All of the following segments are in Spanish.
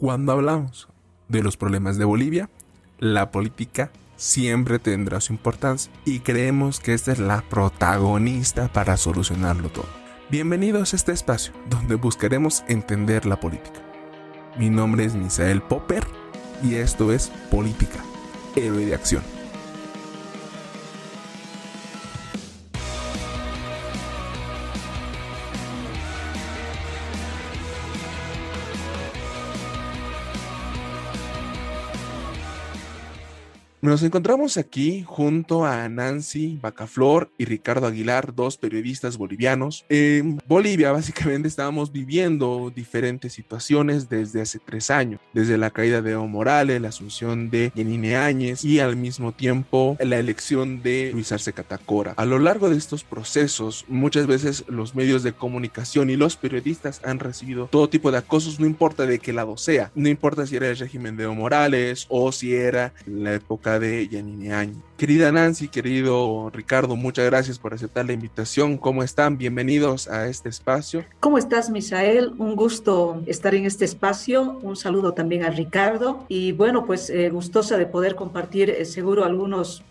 Cuando hablamos de los problemas de Bolivia, la política siempre tendrá su importancia y creemos que esta es la protagonista para solucionarlo todo. Bienvenidos a este espacio donde buscaremos entender la política. Mi nombre es Misael Popper y esto es Política, Héroe de Acción. Nos encontramos aquí junto a Nancy Bacaflor y Ricardo Aguilar, dos periodistas bolivianos. En Bolivia básicamente estábamos viviendo diferentes situaciones desde hace 3 años, desde la caída de Evo Morales, la asunción de Yanine Áñez y al mismo tiempo la elección de Luis Arce Catacora. A lo largo de estos procesos, muchas veces los medios de comunicación y los periodistas han recibido todo tipo de acosos, no importa de qué lado sea, no importa si era el régimen de Evo Morales o si era la época de Yanine Áñez. Querida Nancy, querido Ricardo, muchas gracias por aceptar la invitación. ¿Cómo están? Bienvenidos a este espacio. ¿Cómo estás, Misael? Un gusto estar en este espacio. Un saludo también a Ricardo. Y bueno, pues gustosa de poder compartir seguro algunos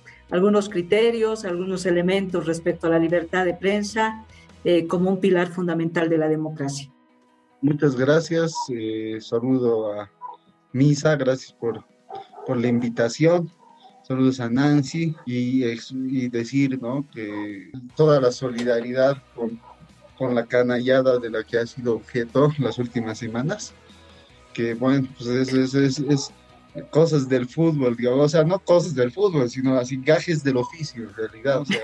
criterios, algunos elementos respecto a la libertad de prensa como un pilar fundamental de la democracia. Muchas gracias. Saludo a Misa, gracias por la invitación. Saludos a Nancy y decir, ¿no?, que toda la solidaridad con la canallada de la que ha sido objeto las últimas semanas, que bueno, pues es cosas del fútbol, digamos, o sea, no cosas del fútbol, sino así gajes del oficio, en realidad, o sea,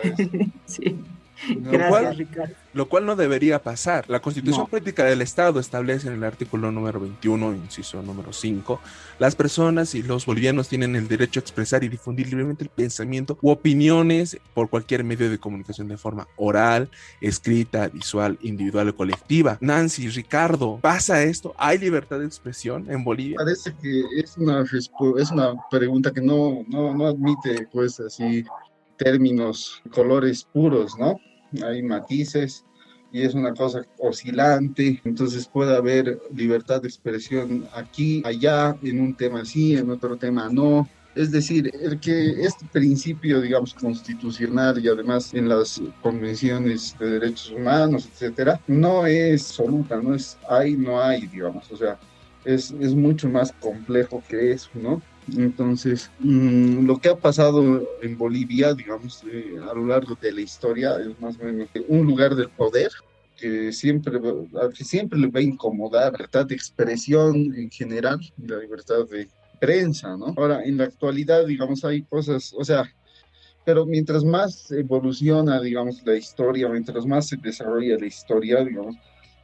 Sí, no, gracias, Ricardo. Lo cual no debería pasar. La Constitución no, Política del Estado establece en el artículo número 21, inciso número 5, las personas y los bolivianos tienen el derecho a expresar y difundir libremente el pensamiento u opiniones por cualquier medio de comunicación de forma oral, escrita, visual, individual o colectiva. Nancy, Ricardo, ¿pasa esto? ¿Hay libertad de expresión en Bolivia? parece que es una pregunta que no admite, pues, así, términos, colores puros, ¿no? Hay matices y es una cosa oscilante, entonces puede haber libertad de expresión aquí, allá, en un tema sí, en otro tema no. Es decir, el que este principio, digamos, constitucional y además en las convenciones de derechos humanos, etcétera, no es absoluta, no es hay, no hay, digamos, o sea, es mucho más complejo que eso, ¿no? Entonces, lo que ha pasado en Bolivia, digamos, a lo largo de la historia, es más o menos un lugar del poder que siempre le va a incomodar la libertad de expresión en general, la libertad de prensa, ¿no? Ahora, en la actualidad, digamos, hay cosas, o sea, pero mientras más evoluciona, digamos, la historia, mientras más se desarrolla la historia, digamos,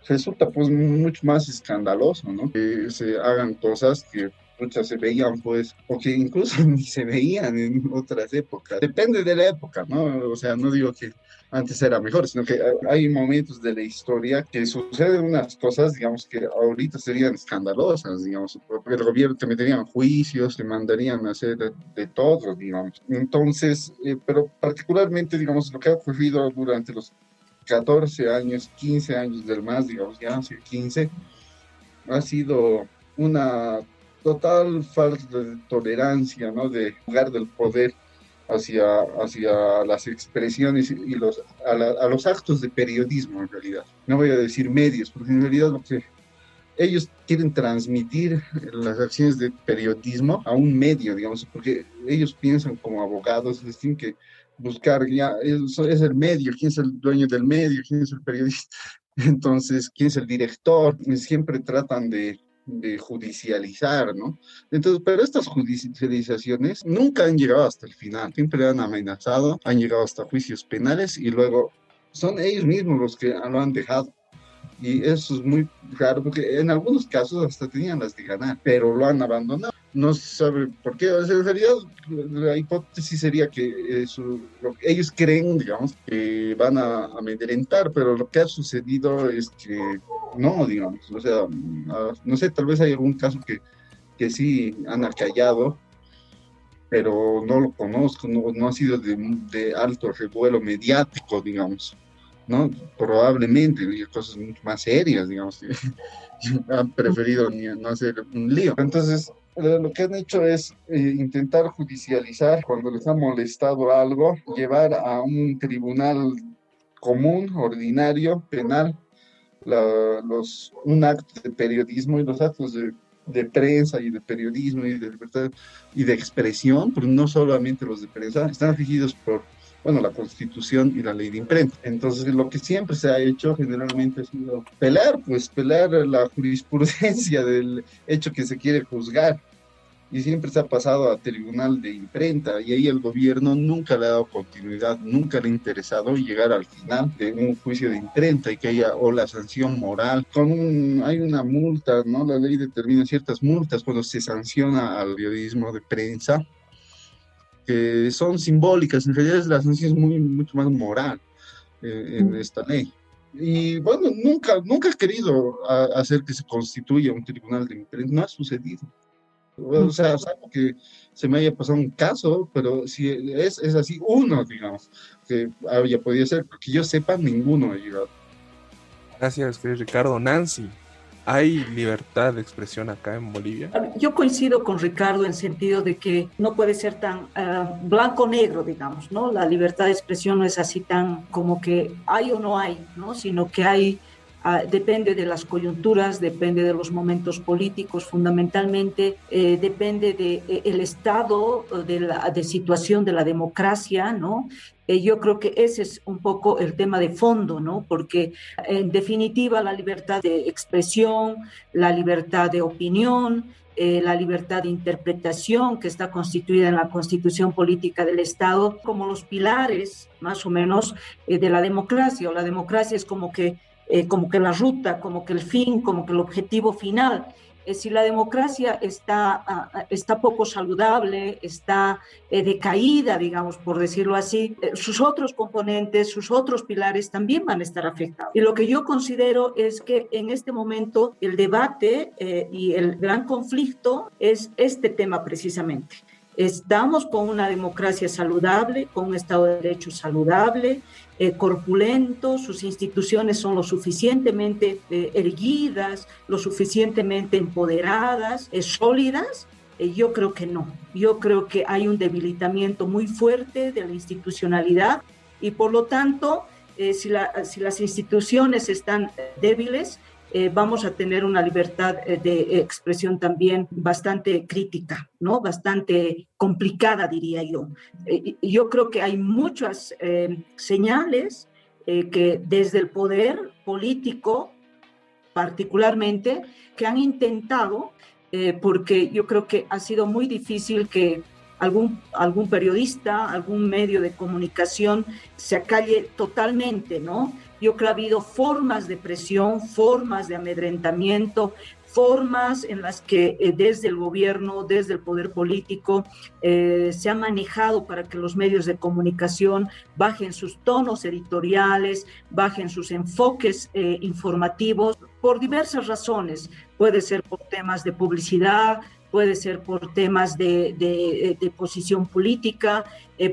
resulta pues mucho más escandaloso, ¿no? Que se hagan cosas que muchas se veían pues, o que incluso ni se veían en otras épocas. Depende de la época, ¿no? O sea, no digo que antes era mejor, sino que hay momentos de la historia que suceden unas cosas, digamos, que ahorita serían escandalosas, digamos, porque el gobierno te metería en juicios, te mandarían a hacer de todo, digamos. Entonces, pero particularmente, digamos, lo que ha ocurrido durante los 14 años, 15 años del MAS, digamos, ya hace 15, ha sido una total falta de tolerancia, ¿no? De lugar del poder hacia las expresiones y a los actos de periodismo, en realidad. No voy a decir medios, porque en realidad lo que ellos quieren transmitir las acciones de periodismo a un medio, digamos, porque ellos piensan como abogados, les tienen que buscar, ya, es el medio, quién es el dueño del medio, quién es el periodista, entonces, quién es el director, siempre tratan de judicializar, ¿no? Entonces, pero estas judicializaciones nunca han llegado hasta el final, siempre han amenazado, han llegado hasta juicios penales y luego son ellos mismos los que lo han dejado. Y eso es muy raro porque en algunos casos hasta tenían las de ganar, pero lo han abandonado. No se sabe por qué. O sea, en realidad, la hipótesis sería que ellos creen, digamos, que van a amedrentar, pero lo que ha sucedido es que no, digamos. O sea, no sé, tal vez hay algún caso que sí han acallado, pero no lo conozco, no ha sido de alto revuelo mediático, digamos. ¿no? Probablemente, y cosas mucho más serias, digamos, que han preferido no hacer un lío. Entonces, lo que han hecho es intentar judicializar cuando les ha molestado algo, llevar a un tribunal común, ordinario, penal, un acto de periodismo y los actos de prensa y de periodismo y de libertad y de expresión, pero no solamente los de prensa, están regidos por, bueno, la Constitución y la ley de imprenta. Entonces, lo que siempre se ha hecho generalmente ha sido pelear la jurisprudencia del hecho que se quiere juzgar y siempre se ha pasado a tribunal de imprenta y ahí el gobierno nunca le ha dado continuidad, nunca le ha interesado llegar al final de un juicio de imprenta y que haya o la sanción moral. Hay una multa, ¿no? La ley determina ciertas multas cuando se sanciona al periodismo de prensa que son simbólicas, en realidad la sanción es mucho más moral en esta ley. Y bueno, nunca he querido hacer que se constituya un tribunal de imprenta, no ha sucedido. O sea, salvo que se me haya pasado un caso, pero si es así, uno, digamos, que ya podía ser, que yo sepa, ninguno ha llegado. Gracias, Ricardo. Nancy, ¿hay libertad de expresión acá en Bolivia? Yo coincido con Ricardo en el sentido de que no puede ser tan blanco-negro, digamos, ¿no? La libertad de expresión no es así tan como que hay o no hay, ¿no? Sino que hay, depende de las coyunturas, depende de los momentos políticos, fundamentalmente depende del estado de situación de la democracia, ¿no? Yo creo que ese es un poco el tema de fondo, ¿no? Porque en definitiva la libertad de expresión, la libertad de opinión, la libertad de interpretación que está constituida en la Constitución Política del Estado como los pilares, más o menos, de la democracia. O la democracia es como que la ruta, como que el fin, como que el objetivo final. Si la democracia está poco saludable, está decaída, digamos, por decirlo así, sus otros componentes, sus otros pilares también van a estar afectados. Y lo que yo considero es que en este momento el debate y el gran conflicto es este tema precisamente. Estamos con una democracia saludable, con un Estado de Derecho saludable, corpulento, sus instituciones son lo suficientemente erguidas, lo suficientemente empoderadas, sólidas. Yo creo que no. Yo creo que hay un debilitamiento muy fuerte de la institucionalidad y por lo tanto, si las instituciones están débiles, vamos a tener una libertad de expresión también bastante crítica, ¿no? Bastante complicada, diría yo. Yo creo que hay muchas señales que desde el poder político, particularmente, que han intentado, porque yo creo que ha sido muy difícil que algún periodista, algún medio de comunicación se acalle totalmente, ¿no? Yo creo que ha habido formas de presión, formas de amedrentamiento, formas en las que desde el gobierno, desde el poder político, se ha manejado para que los medios de comunicación bajen sus tonos editoriales, bajen sus enfoques informativos, por diversas razones. Puede ser por temas de publicidad, puede ser por temas de posición política,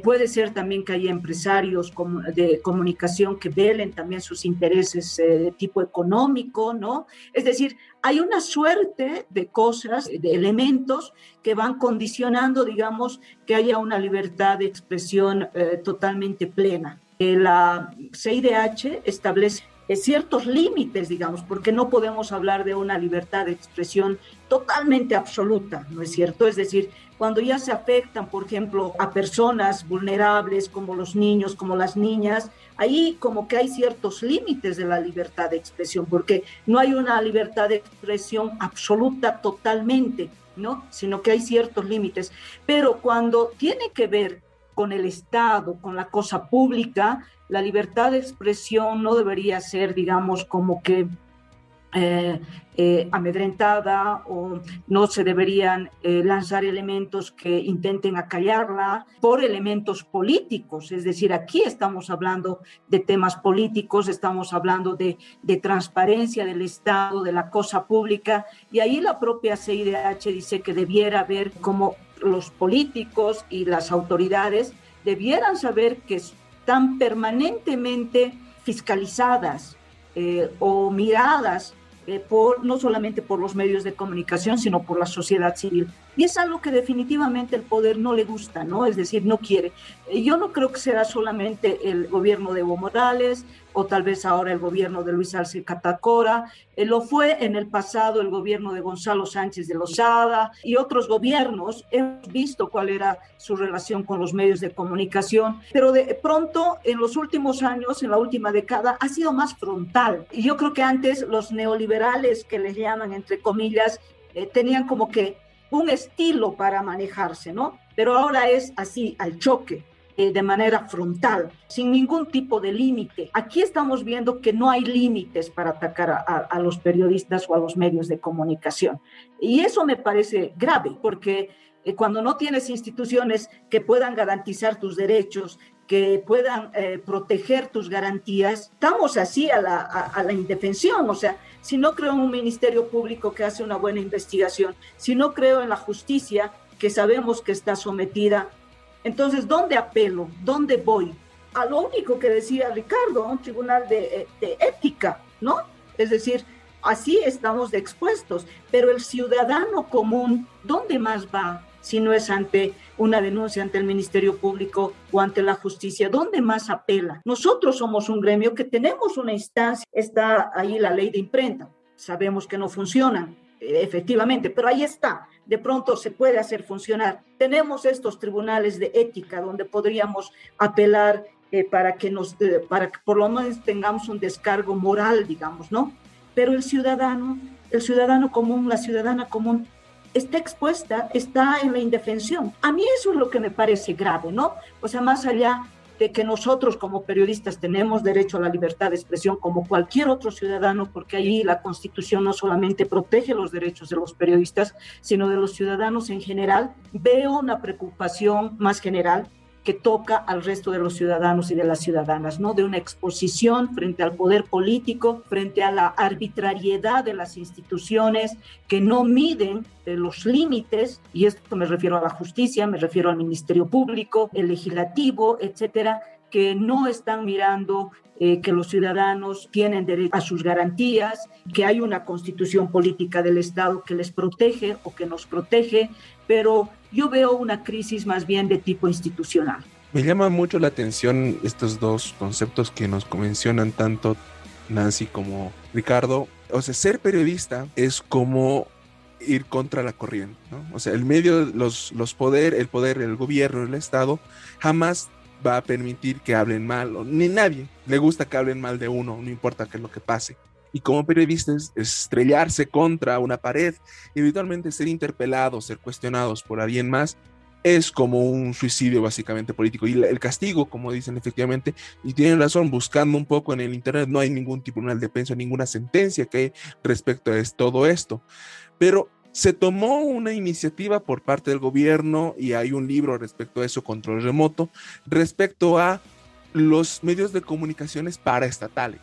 puede ser también que haya empresarios de comunicación que velen también sus intereses de tipo económico, ¿no? Es decir, hay una suerte de cosas, de elementos que van condicionando, digamos, que haya una libertad de expresión totalmente plena. La CIDH establece ciertos límites, digamos, porque no podemos hablar de una libertad de expresión totalmente absoluta, ¿no es cierto? Es decir, cuando ya se afectan, por ejemplo, a personas vulnerables como los niños, como las niñas, ahí como que hay ciertos límites de la libertad de expresión, porque no hay una libertad de expresión absoluta totalmente, ¿no? Sino que hay ciertos límites. Pero cuando tiene que ver con el Estado, con la cosa pública, la libertad de expresión no debería ser, digamos, como que amedrentada o no se deberían lanzar elementos que intenten acallarla por elementos políticos. Es decir, aquí estamos hablando de temas políticos, estamos hablando de transparencia del Estado, de la cosa pública, y ahí la propia CIDH dice que debiera haber como los políticos y las autoridades debieran saber que están permanentemente fiscalizadas o miradas no solamente por los medios de comunicación, sino por la sociedad civil. Y es algo que definitivamente el poder no le gusta, ¿no? Es decir, no quiere. Yo no creo que será solamente el gobierno de Evo Morales o tal vez ahora el gobierno de Luis Arce Catacora. Lo fue en el pasado el gobierno de Gonzalo Sánchez de Lozada y otros gobiernos. Hemos visto cuál era su relación con los medios de comunicación, pero de pronto en los últimos años, en la última década, ha sido más frontal. Y yo creo que antes los neoliberales, que les llaman entre comillas, tenían como que un estilo para manejarse, ¿no? Pero ahora es así, al choque, de manera frontal, sin ningún tipo de límite. Aquí estamos viendo que no hay límites para atacar a los periodistas o a los medios de comunicación. Y eso me parece grave, porque cuando no tienes instituciones que puedan garantizar tus derechos, que puedan proteger tus garantías, estamos así a la indefensión. O sea, si no creo en un ministerio público que hace una buena investigación, si no creo en la justicia, que sabemos que está sometida, entonces, ¿dónde apelo? ¿Dónde voy? A lo único que decía Ricardo, un tribunal de ética, ¿no? Es decir, así estamos expuestos, pero el ciudadano común, ¿dónde más va si no es ante una denuncia ante el Ministerio Público o ante la justicia? ¿Dónde más apela? Nosotros somos un gremio que tenemos una instancia, está ahí la ley de imprenta, sabemos que no funciona, efectivamente, pero ahí está, de pronto se puede hacer funcionar. Tenemos estos tribunales de ética donde podríamos apelar para que por lo menos tengamos un descargo moral, digamos, ¿no? Pero el ciudadano común, la ciudadana común, está expuesta, está en la indefensión. A mí eso es lo que me parece grave, ¿no? O sea, más allá de que nosotros como periodistas tenemos derecho a la libertad de expresión como cualquier otro ciudadano, porque allí la Constitución no solamente protege los derechos de los periodistas, sino de los ciudadanos en general, veo una preocupación más general que toca al resto de los ciudadanos y de las ciudadanas, ¿no? De una exposición frente al poder político, frente a la arbitrariedad de las instituciones que no miden los límites, y esto me refiero a la justicia, me refiero al Ministerio Público, el legislativo, etcétera, que no están mirando que los ciudadanos tienen derecho a sus garantías, que hay una constitución política del Estado que les protege o que nos protege, pero yo veo una crisis más bien de tipo institucional. Me llama mucho la atención estos dos conceptos que nos mencionan tanto Nancy como Ricardo. O sea, ser periodista es como ir contra la corriente, ¿no? O sea, el medio, el poder, el gobierno, el Estado, jamás va a permitir que hablen mal, o ni nadie le gusta que hablen mal de uno, no importa qué es lo que pase. Y como periodistas, estrellarse contra una pared, eventualmente ser interpelados, ser cuestionados por alguien más, es como un suicidio básicamente político. Y el castigo, como dicen efectivamente, y tienen razón, buscando un poco en el internet, no hay ningún tribunal de pensión, ninguna sentencia que hay respecto a todo esto. Pero se tomó una iniciativa por parte del gobierno y hay un libro respecto a eso, Control Remoto, respecto a los medios de comunicaciones paraestatales,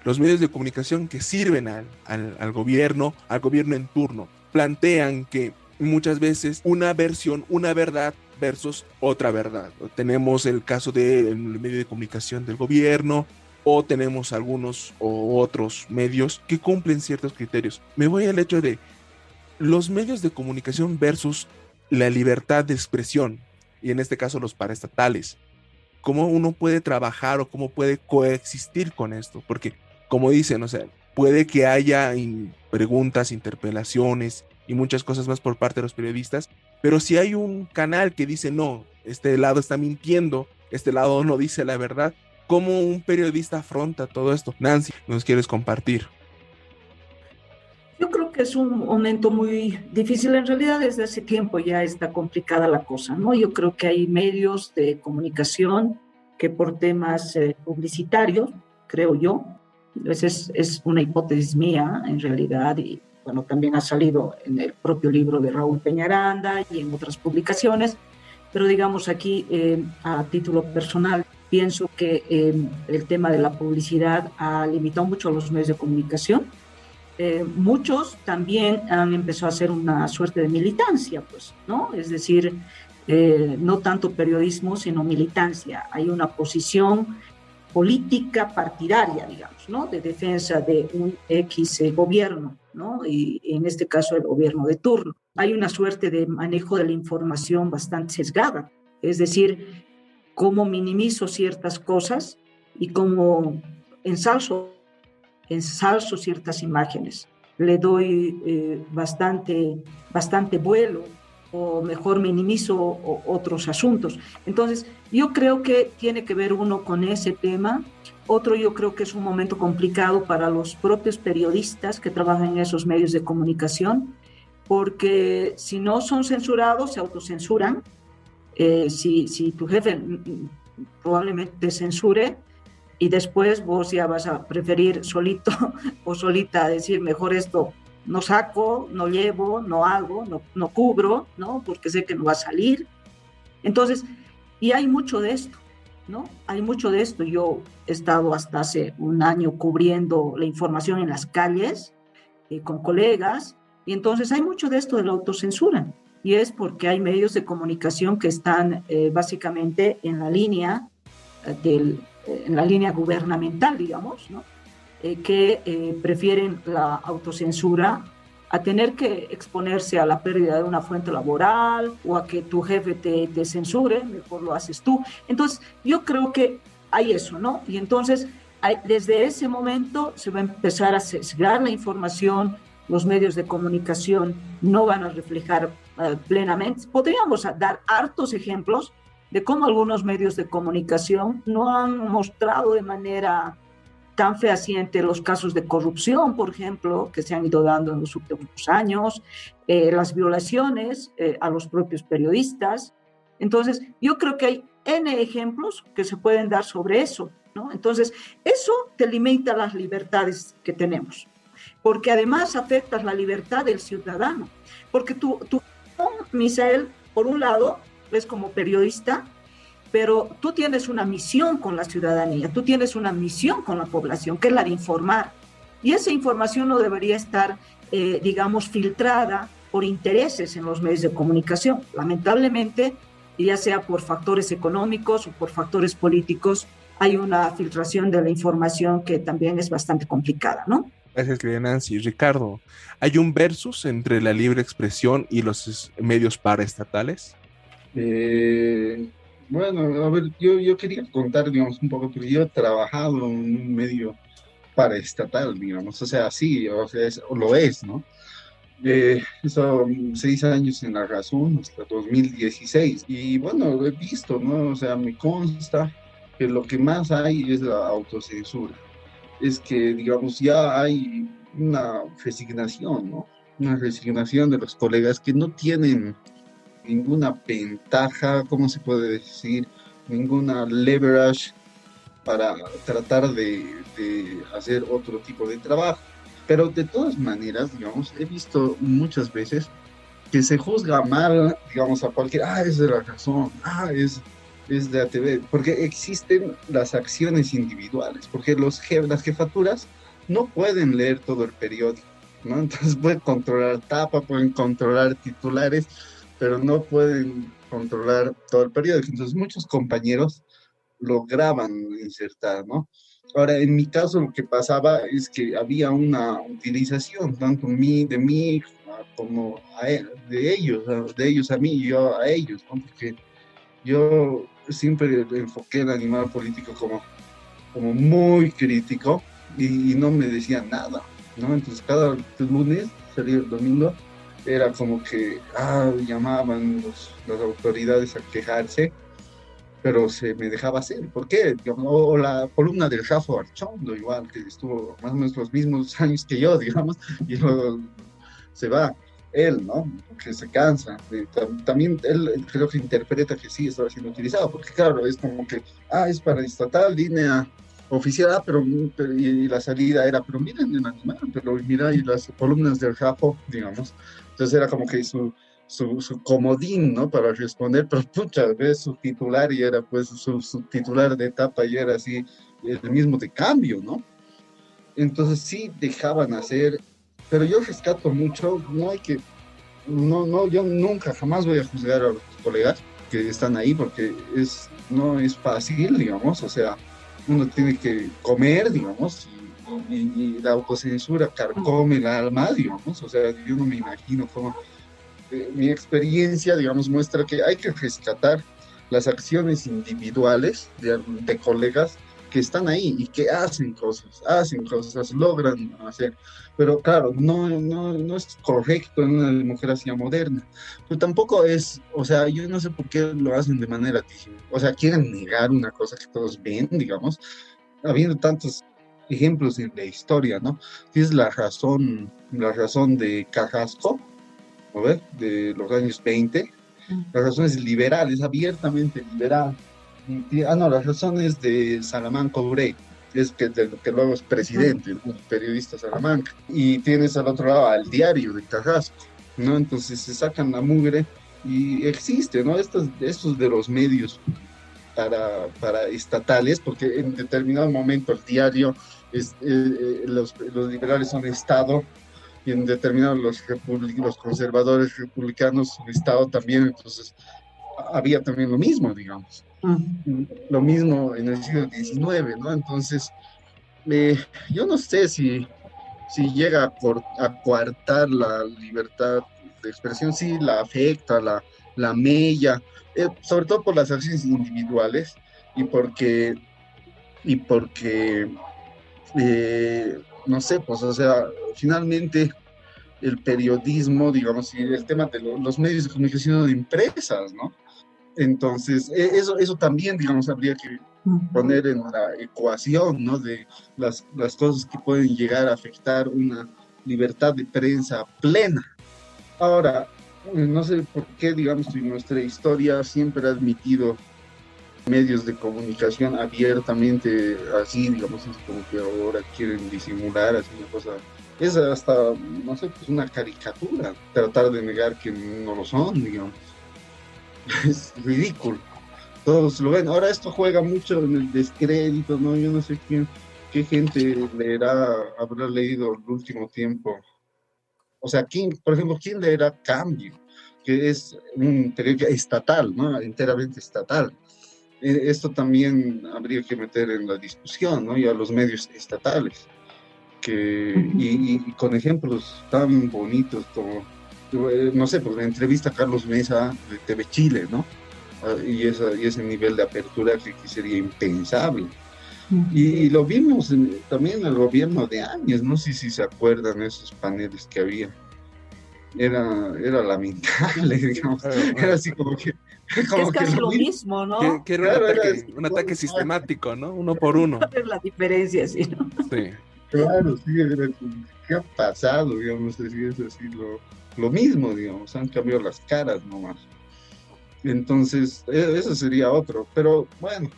los medios de comunicación que sirven al gobierno en turno. Plantean que muchas veces una versión, una verdad versus otra verdad. Tenemos el caso del medio de comunicación del gobierno, o tenemos algunos o otros medios que cumplen ciertos criterios. Me voy al hecho de los medios de comunicación versus la libertad de expresión, y en este caso los paraestatales. ¿Cómo uno puede trabajar o cómo puede coexistir con esto? Porque, como dicen, o sea, puede que haya preguntas, interpelaciones y muchas cosas más por parte de los periodistas, pero si hay un canal que dice, no, este lado está mintiendo, este lado no dice la verdad, ¿cómo un periodista afronta todo esto? Nancy, ¿nos quieres compartir? Yo creo que es un momento muy difícil. En realidad, desde hace tiempo ya está complicada la cosa, ¿no? Yo creo que hay medios de comunicación que por temas publicitarios, creo yo, es una hipótesis mía en realidad, y bueno, también ha salido en el propio libro de Raúl Peñaranda y en otras publicaciones, pero digamos aquí a título personal, pienso que el tema de la publicidad ha limitado mucho a los medios de comunicación. Muchos también han empezado a hacer una suerte de militancia, pues, ¿no? Es decir, no tanto periodismo, sino militancia. Hay una posición política partidaria, digamos, ¿no? De defensa de un X gobierno, ¿no? Y en este caso el gobierno de turno. Hay una suerte de manejo de la información bastante sesgada, es decir, cómo minimizo ciertas cosas y cómo ensalzo ciertas imágenes. Le doy bastante vuelo, o mejor minimizo otros asuntos. Entonces, yo creo que tiene que ver uno con ese tema. Otro, yo creo que es un momento complicado para los propios periodistas que trabajan en esos medios de comunicación, porque si no son censurados, se autocensuran. Si tu jefe probablemente te censure, y después vos ya vas a preferir solito o solita decir, mejor esto no saco, no llevo, no hago, no cubro, ¿no? Porque sé que no va a salir. Entonces, y hay mucho de esto, ¿no? Hay mucho de esto. Yo he estado hasta hace un año cubriendo la información en las calles con colegas, y entonces hay mucho de esto de la autocensura. Y es porque hay medios de comunicación que están básicamente en la línea gubernamental, digamos, ¿no? Que prefieren la autocensura a tener que exponerse a la pérdida de una fuente laboral o a que tu jefe te censure, mejor lo haces tú. Entonces, yo creo que hay eso, ¿no? Y entonces, desde ese momento se va a empezar a sesgar la información, los medios de comunicación no van a reflejar plenamente. Podríamos dar hartos ejemplos de cómo algunos medios de comunicación no han mostrado de manera tan fehaciente los casos de corrupción, por ejemplo, que se han ido dando en los últimos años, las violaciones a los propios periodistas. Entonces, yo creo que hay N ejemplos que se pueden dar sobre eso, ¿no? Entonces, eso te limita las libertades que tenemos, porque además afectas la libertad del ciudadano, porque tú, Misael, por un lado, es como periodista, pero tú tienes una misión con la ciudadanía, tú tienes una misión con la población, que es la de informar. Y esa información no debería estar, digamos, filtrada por intereses en los medios de comunicación. Lamentablemente, ya sea por factores económicos o por factores políticos, hay una filtración de la información que también es bastante complicada, ¿no? Gracias, querida Nancy. Ricardo, ¿hay un versus entre la libre expresión y los medios paraestatales? Bueno, a ver, yo quería contar, digamos, un poco, porque yo he trabajado en un medio paraestatal, digamos, o sea, sí, o sea, lo es, ¿no? Son 6 años en La Razón, hasta 2016, y bueno, lo he visto, ¿no? O sea, me consta que lo que más hay es la autocensura, es que, digamos, ya hay una resignación, ¿no? Una resignación de los colegas que no tienen ninguna ventaja, ¿cómo se puede decir? Ninguna leverage para tratar de hacer otro tipo de trabajo. Pero de todas maneras, digamos, he visto muchas veces que se juzga mal, digamos, a cualquier, es de La Razón, es de ATV, porque existen las acciones individuales, porque las jefaturas no pueden leer todo el periódico, ¿no? Entonces pueden controlar tapa, pueden controlar titulares, pero no pueden controlar todo el periódico. Entonces muchos compañeros lograban insertar, ¿no? Ahora, en mi caso, lo que pasaba es que había una utilización, tanto de mí como de ellos a mí y yo a ellos, ¿no? Porque yo siempre enfoqué el animal político como muy crítico y no me decían nada, ¿no? Entonces, cada lunes, salía el domingo, era como que llamaban las autoridades a quejarse, pero se me dejaba hacer. ¿Por qué? O la columna del Rafa Archondo, igual, que estuvo más o menos los mismos años que yo, digamos, y luego se va él, ¿no? Que se cansa. También él creo que interpreta que sí estaba siendo utilizado, porque claro, es como que, es para estatal, línea oficial, pero y la salida era, pero miren el animal, pero mira, y las columnas del Rafa, digamos. Entonces era como que su comodín, ¿no? Para responder, pero muchas veces su titular y era pues su titular de etapa y era así, el mismo de cambio, ¿no? Entonces sí dejaban hacer, pero yo rescato mucho, yo nunca, jamás voy a juzgar a los colegas que están ahí porque no es fácil, digamos, o sea, uno tiene que comer, digamos, y la autocensura carcome el alma, digamos, o sea, yo no me imagino cómo mi experiencia, digamos, muestra que hay que rescatar las acciones individuales de colegas que están ahí y que hacen cosas, logran hacer. Pero claro, no es correcto en una democracia moderna. Pero tampoco es, o sea, yo no sé por qué lo hacen de manera tímida. O sea, quieren negar una cosa que todos ven, digamos, habiendo tantos ejemplos en la historia, ¿no? Es la razón de Carrasco, ¿no ves? De los años 20. La razón es liberal, es abiertamente liberal. No, la razón es de Salamanca Obrey, que luego es presidente, ¿no? El periodista Salamanca. Y tienes al otro lado al diario de Carrasco, ¿no? Entonces se sacan la mugre y existe, ¿no? Estos de los medios para estatales, porque en determinado momento el diario, los liberales son Estado, y en determinados los conservadores republicanos son Estado también, entonces había también lo mismo, digamos. Lo mismo en el siglo XIX, ¿no? Entonces, yo no sé si llega a coartar la libertad de expresión, sí la afecta, la mella, sobre todo por las acciones individuales y porque no sé, pues, o sea, finalmente el periodismo, digamos, y el tema de los medios de comunicación de empresas, ¿no? Entonces, eso también, digamos, habría que poner en la ecuación, ¿no? De las cosas que pueden llegar a afectar una libertad de prensa plena. Ahora, no sé por qué, digamos, nuestra historia siempre ha admitido medios de comunicación abiertamente así, digamos, es como que ahora quieren disimular, así una cosa, es hasta, no sé, pues una caricatura, tratar de negar que no lo son, digamos, es ridículo, todos lo ven. Ahora esto juega mucho en el descrédito, ¿no? Yo no sé qué gente habrá leído el último tiempo, o sea, por ejemplo, quién leerá Cambio, que es un periódico estatal, ¿no? Enteramente estatal. Esto también habría que meter en la discusión, ¿no? Y a los medios estatales, y con ejemplos tan bonitos como, no sé, pues la entrevista a Carlos Mesa de TV Chile, ¿no? Y ese nivel de apertura que sería impensable. Y lo vimos también en el gobierno de Áñez, no sé si se acuerdan esos paneles que había. Era lamentable, digamos. Era así como que es casi lo mismo, ¿no? Que era claro, un ataque sistemático, ¿no? Uno por uno. Es la diferencia, sí, ¿no? Sí. claro, sí, ¿qué ha pasado? Digamos, así, es así lo mismo, digamos, han cambiado las caras nomás. Entonces, eso sería otro, pero bueno,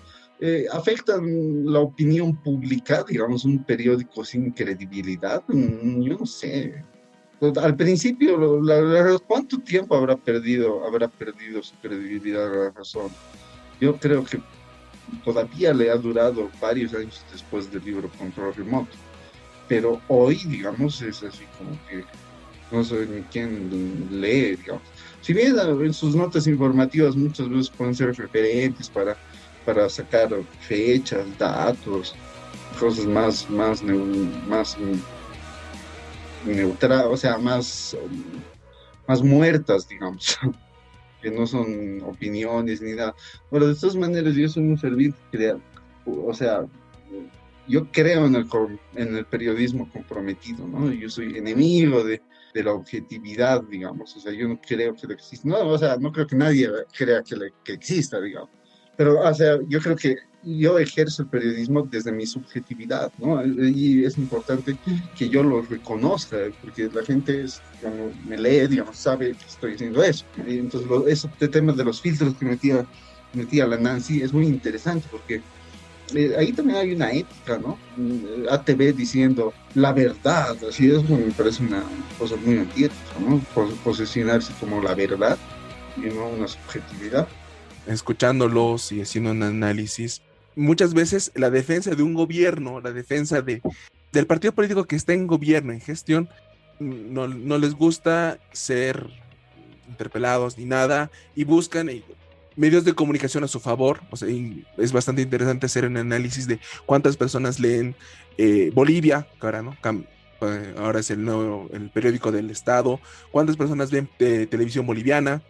afectan la opinión pública, digamos, un periódico sin credibilidad, yo no sé. Al principio, ¿cuánto tiempo habrá perdido su credibilidad a La Razón? Yo creo que todavía le ha durado varios años después del libro Control Remoto, pero hoy, digamos, es así como que no sé ni quién lee, digamos. Si bien en sus notas informativas muchas veces pueden ser referentes para sacar fechas, datos, cosas más neutral, o sea, más muertas, digamos, que no son opiniones ni nada. Bueno, de todas maneras, yo soy un ferviente o sea, yo creo en el periodismo comprometido, ¿no? Yo soy enemigo de la objetividad, digamos, o sea, yo no creo que exista, no, o sea, no creo que nadie crea que exista, digamos, pero, o sea, yo creo que yo ejerzo el periodismo desde mi subjetividad, ¿no? Y es importante que yo lo reconozca, porque la gente cuando me lee, digamos, sabe que estoy haciendo eso. Y entonces, ese tema de los filtros que metía la Nancy es muy interesante, porque ahí también hay una ética, ¿no? ATV diciendo la verdad, así eso me parece una cosa muy antiética, ¿no? Posicionarse como la verdad y no una subjetividad. Escuchándolos y haciendo un análisis, muchas veces la defensa de un gobierno, la defensa del partido político que está en gobierno, en gestión, no les gusta ser interpelados ni nada y buscan medios de comunicación a su favor. O sea, y es bastante interesante hacer un análisis de cuántas personas leen Bolivia, que ahora, ¿no? Ahora es el periódico del Estado, cuántas personas ven televisión boliviana,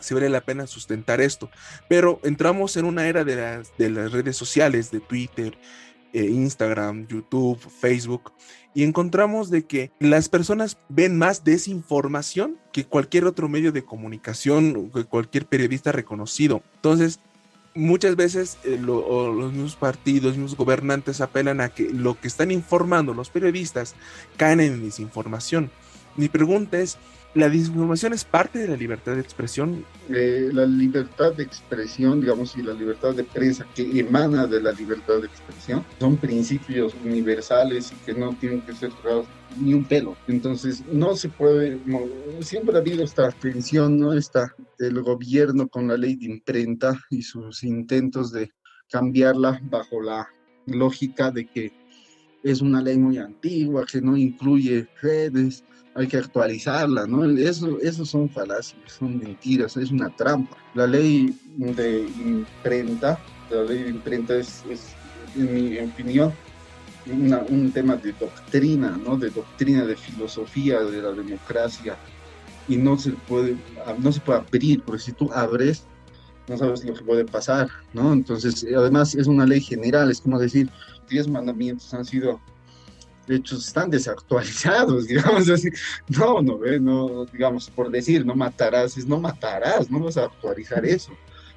si vale la pena sustentar esto. Pero entramos en una era de las redes sociales, de Twitter, Instagram, YouTube, Facebook, y encontramos de que las personas ven más desinformación que cualquier otro medio de comunicación, que cualquier periodista reconocido. Entonces, muchas veces los mismos partidos, los mismos gobernantes apelan a que lo que están informando los periodistas caen en desinformación. Mi pregunta es, ¿la desinformación es parte de la libertad de expresión? La libertad de expresión, digamos, y la libertad de prensa que emana de la libertad de expresión son principios universales y que no tienen que ser tocados ni un pelo. Entonces, no se puede, siempre ha habido esta tensión, ¿no? El gobierno con la ley de imprenta y sus intentos de cambiarla bajo la lógica de que es una ley muy antigua, que no incluye redes, hay que actualizarla, ¿no? Eso son falacias, son mentiras, es una trampa. La ley de imprenta es en mi opinión, un tema de doctrina, ¿no? De doctrina, de filosofía de la democracia, y no se puede abrir, porque si tú abres, no sabes lo que puede pasar, ¿no? Entonces, además es una ley general, es como decir, 10 mandamientos han sido hechos, están desactualizados, digamos así. No, digamos, por decir, no matarás, no vas a actualizar eso.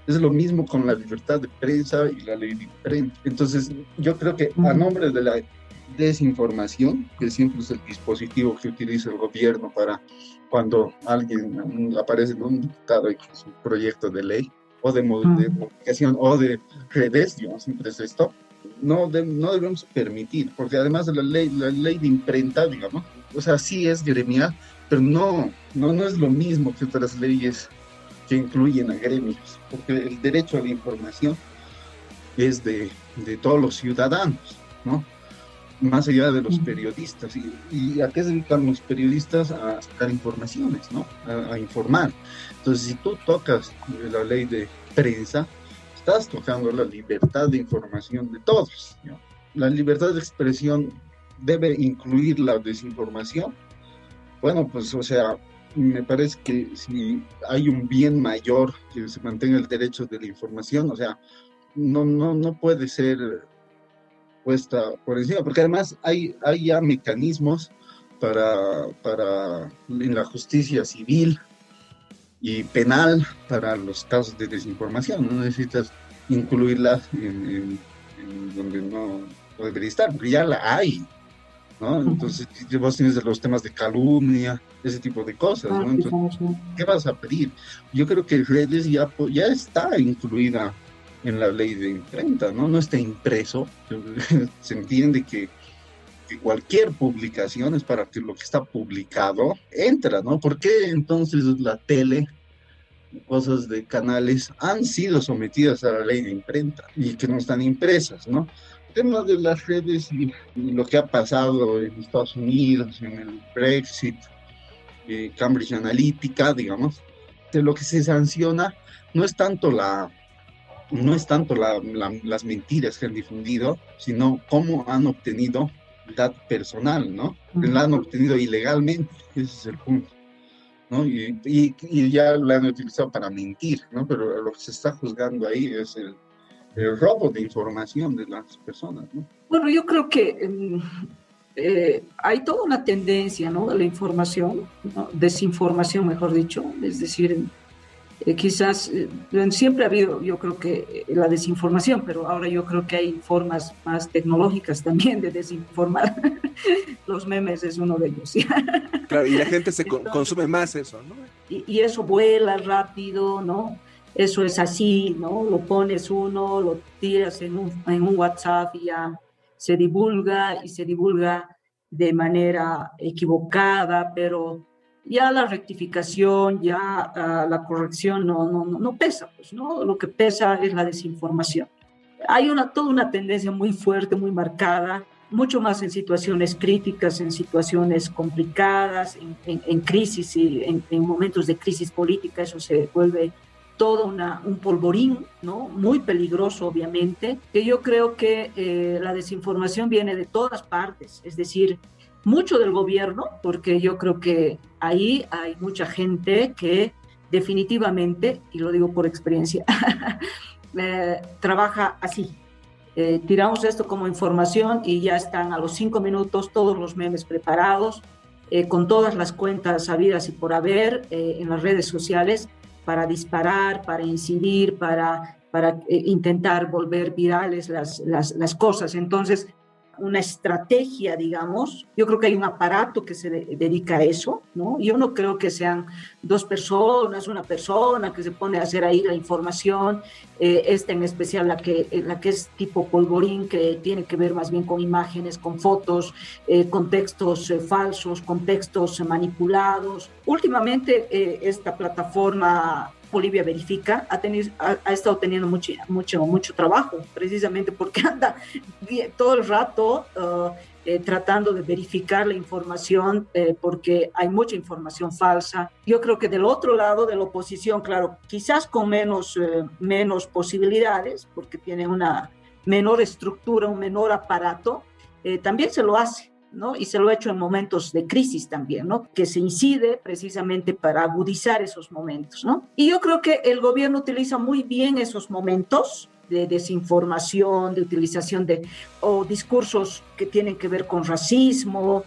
Es lo mismo con la libertad de prensa y la ley de imprenta. Entonces, yo creo que a nombre de la desinformación, que siempre es el dispositivo que utiliza el gobierno para cuando alguien aparece en un diputado y con su proyecto de ley, o de modificación, o de redes, digamos, siempre es esto, no debemos permitir, porque además de la ley de imprenta, digamos, o sea, sí es gremial, pero no es lo mismo que otras leyes que incluyen a gremios, porque el derecho a la información es de todos los ciudadanos, ¿no? Más allá de los periodistas. ¿Y a qué se dedican los periodistas? A sacar informaciones, ¿no? A informar. Entonces, si tú tocas la ley de prensa, estás tocando la libertad de información de todos, ¿no? La libertad de expresión debe incluir la desinformación. Bueno, pues, o sea, me parece que si hay un bien mayor que se mantenga el derecho de la información, o sea, no puede ser puesta por encima, porque además hay ya mecanismos para en la justicia civil y penal para los casos de desinformación. No necesitas incluirlas en donde no debería estar, porque ya la hay, ¿no? Entonces, vos tienes los temas de calumnia, ese tipo de cosas, ¿no? Entonces, ¿qué vas a pedir? Yo creo que redes ya está incluida en la ley de imprenta, ¿no? No está impreso. Se entiende que cualquier publicación es para que lo que está publicado entra, ¿no? ¿Por qué entonces la tele, cosas de canales, han sido sometidas a la ley de imprenta y que no están impresas, ¿no? El tema de las redes y lo que ha pasado en Estados Unidos, en el Brexit, Cambridge Analytica, digamos, de lo que se sanciona no es tanto las mentiras que han difundido, sino cómo han obtenido dato personal, ¿no? La han obtenido ilegalmente, ese es el punto, ¿no? Y ya la han utilizado para mentir, ¿no? Pero lo que se está juzgando ahí es el robo de información de las personas, ¿no? Bueno, yo creo que hay toda una tendencia, ¿no? De la información, ¿no? Desinformación, mejor dicho, es decir, quizás siempre ha habido, yo creo que la desinformación, pero ahora yo creo que hay formas más tecnológicas también de desinformar. Los memes es uno de ellos. Claro, y la gente consume más eso, ¿no? Y eso vuela rápido, ¿no? Eso es así, ¿no? Lo pones uno, lo tiras en un WhatsApp y ya se divulga de manera equivocada, pero ya la rectificación, ya la corrección no pesa, pues, ¿no? Lo que pesa es la desinformación. Hay toda una tendencia muy fuerte, muy marcada, mucho más en situaciones críticas, en situaciones complicadas, en crisis, y en momentos de crisis política, eso se vuelve todo un polvorín, ¿no? Muy peligroso, obviamente, que yo creo que la desinformación viene de todas partes, es decir, mucho del gobierno, porque yo creo que ahí hay mucha gente que definitivamente, y lo digo por experiencia, trabaja así. Tiramos esto como información y ya están a los 5 minutos todos los memes preparados, con todas las cuentas habidas y por haber en las redes sociales para disparar, para incidir, para intentar volver virales las cosas. Entonces, una estrategia, digamos. Yo creo que hay un aparato que se dedica a eso, ¿no? Yo no creo que sean dos personas, una persona que se pone a hacer ahí la información, esta en especial la que es tipo polvorín, que tiene que ver más bien con imágenes, con fotos, con textos falsos, con textos manipulados. Últimamente, esta plataforma Bolivia Verifica ha estado teniendo mucho trabajo, precisamente porque anda todo el rato tratando de verificar la información, porque hay mucha información falsa. Yo creo que del otro lado de la oposición, claro, quizás con menos posibilidades, porque tiene una menor estructura, un menor aparato, también se lo hace, ¿no? Y se lo ha hecho en momentos de crisis también, ¿no? Que se incide precisamente para agudizar esos momentos, ¿no? Y yo creo que el gobierno utiliza muy bien esos momentos de desinformación, de utilización o discursos que tienen que ver con racismo,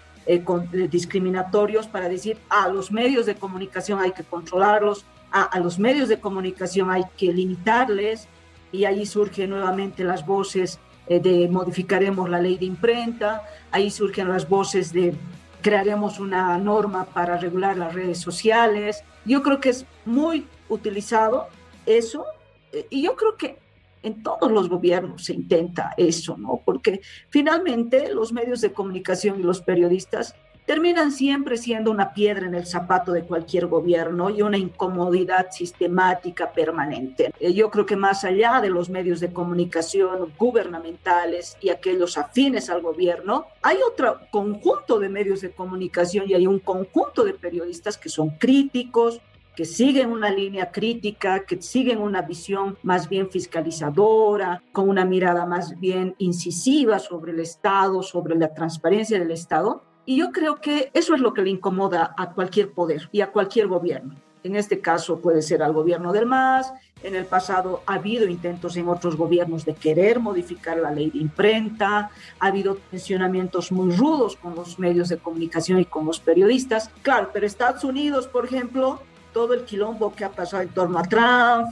discriminatorios, para decir a los medios de comunicación hay que controlarlos, a los medios de comunicación hay que limitarles, y ahí surgen nuevamente las voces de modificaremos la ley de imprenta, ahí surgen las voces de crearemos una norma para regular las redes sociales. Yo creo que es muy utilizado eso, y yo creo que en todos los gobiernos se intenta eso, ¿no? Porque finalmente los medios de comunicación y los periodistas terminan siempre siendo una piedra en el zapato de cualquier gobierno y una incomodidad sistemática permanente. Yo creo que más allá de los medios de comunicación gubernamentales y aquellos afines al gobierno, hay otro conjunto de medios de comunicación y hay un conjunto de periodistas que son críticos, que siguen una línea crítica, que siguen una visión más bien fiscalizadora, con una mirada más bien incisiva sobre el Estado, sobre la transparencia del Estado. Y yo creo que eso es lo que le incomoda a cualquier poder y a cualquier gobierno. En este caso puede ser al gobierno del MAS. En el pasado ha habido intentos en otros gobiernos de querer modificar la ley de imprenta. Ha habido tensionamientos muy rudos con los medios de comunicación y con los periodistas. Claro, pero Estados Unidos, por ejemplo, todo el quilombo que ha pasado en torno a Trump,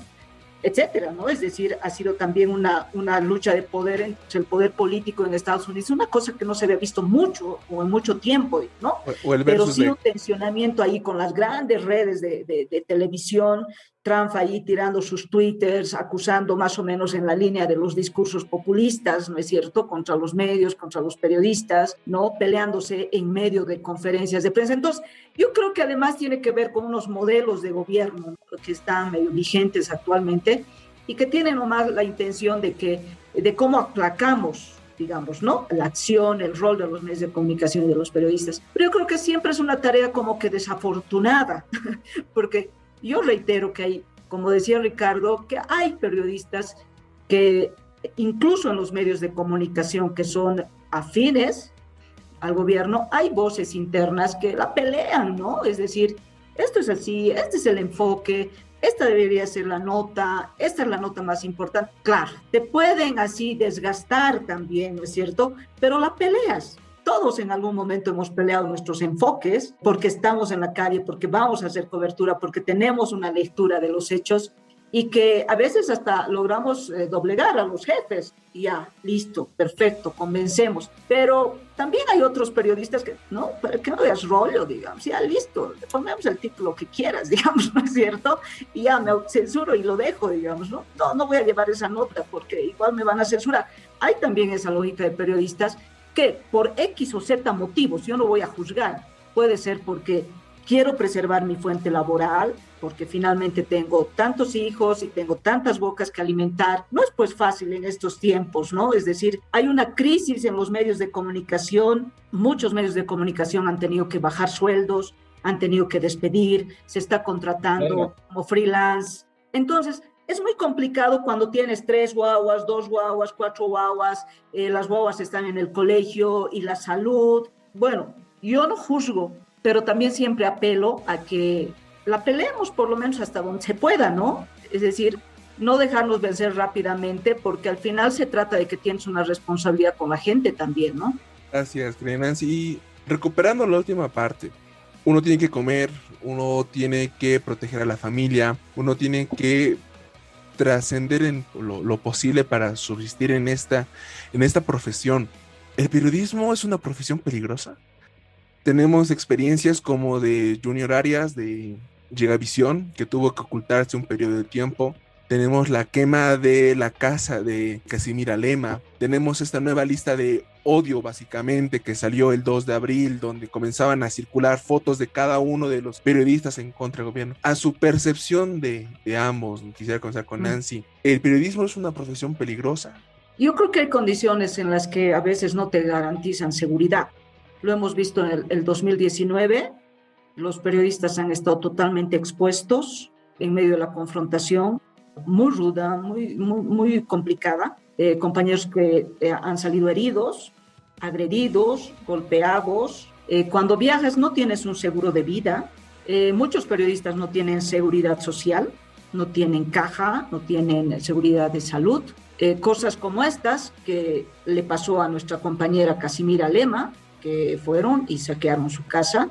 etcétera, ¿no? Es decir, ha sido también una lucha de poder entre el poder político en Estados Unidos, una cosa que no se había visto mucho o en mucho tiempo, ¿no? Pero sí un tensionamiento ahí con las grandes redes de televisión, Trump ahí tirando sus twitters, acusando más o menos en la línea de los discursos populistas, ¿no es cierto?, contra los medios, contra los periodistas, ¿no?, peleándose en medio de conferencias de prensa. Entonces, yo creo que además tiene que ver con unos modelos de gobierno, ¿no?, que están medio vigentes actualmente y que tienen nomás la intención de cómo aplacamos, digamos, ¿no?, la acción, el rol de los medios de comunicación y de los periodistas. Pero yo creo que siempre es una tarea como que desafortunada, porque yo reitero que hay, como decía Ricardo, que hay periodistas que incluso en los medios de comunicación que son afines al gobierno, hay voces internas que la pelean, ¿no? Es decir, esto es así, este es el enfoque, esta debería ser la nota, esta es la nota más importante. Claro, te pueden así desgastar también, ¿no es cierto? Pero la peleas. Todos en algún momento hemos peleado nuestros enfoques porque estamos en la calle, porque vamos a hacer cobertura, porque tenemos una lectura de los hechos y que a veces hasta logramos doblegar a los jefes. Y ya, listo, perfecto, convencemos. Pero también hay otros periodistas que no veas rollo, digamos, ya listo, le ponemos el título que quieras, digamos, ¿no es cierto? Y ya me censuro y lo dejo, digamos, ¿no? No voy a llevar esa nota porque igual me van a censurar. Hay también esa lógica de periodistas que por X o Z motivos, yo no voy a juzgar, puede ser porque quiero preservar mi fuente laboral, porque finalmente tengo tantos hijos y tengo tantas bocas que alimentar. No es pues fácil en estos tiempos, ¿no? Es decir, hay una crisis en los medios de comunicación, muchos medios de comunicación han tenido que bajar sueldos, han tenido que despedir, se está contratando como freelance. Entonces, es muy complicado cuando tienes 3 guaguas, 2 guaguas, 4 guaguas, las guaguas están en el colegio y la salud. Bueno, yo no juzgo, pero también siempre apelo a que la peleemos por lo menos hasta donde se pueda, ¿no? Es decir, no dejarnos vencer rápidamente, porque al final se trata de que tienes una responsabilidad con la gente también, ¿no? Gracias, querida Nancy. Y recuperando la última parte, uno tiene que comer, uno tiene que proteger a la familia, uno tiene que trascender en lo posible para subsistir en esta profesión. ¿El periodismo es una profesión peligrosa? Tenemos experiencias como de Junior Arias, de Llegavisión, que tuvo que ocultarse un periodo de tiempo. Tenemos la quema de la casa de Casimira Lema. Tenemos esta nueva lista de odio, básicamente, que salió el 2 de abril, donde comenzaban a circular fotos de cada uno de los periodistas en contra del gobierno. A su percepción de ambos, quisiera comenzar con Nancy. ¿El periodismo es una profesión peligrosa? Yo creo que hay condiciones en las que a veces no te garantizan seguridad. Lo hemos visto en el 2019, los periodistas han estado totalmente expuestos en medio de la confrontación, muy ruda, muy complicada. Compañeros que han salido heridos, agredidos, golpeados. Cuando viajas no tienes un seguro de vida. Muchos periodistas no tienen seguridad social, no tienen caja, no tienen seguridad de salud. Cosas como estas que le pasó a nuestra compañera Casimira Lema, que fueron y saquearon su casa.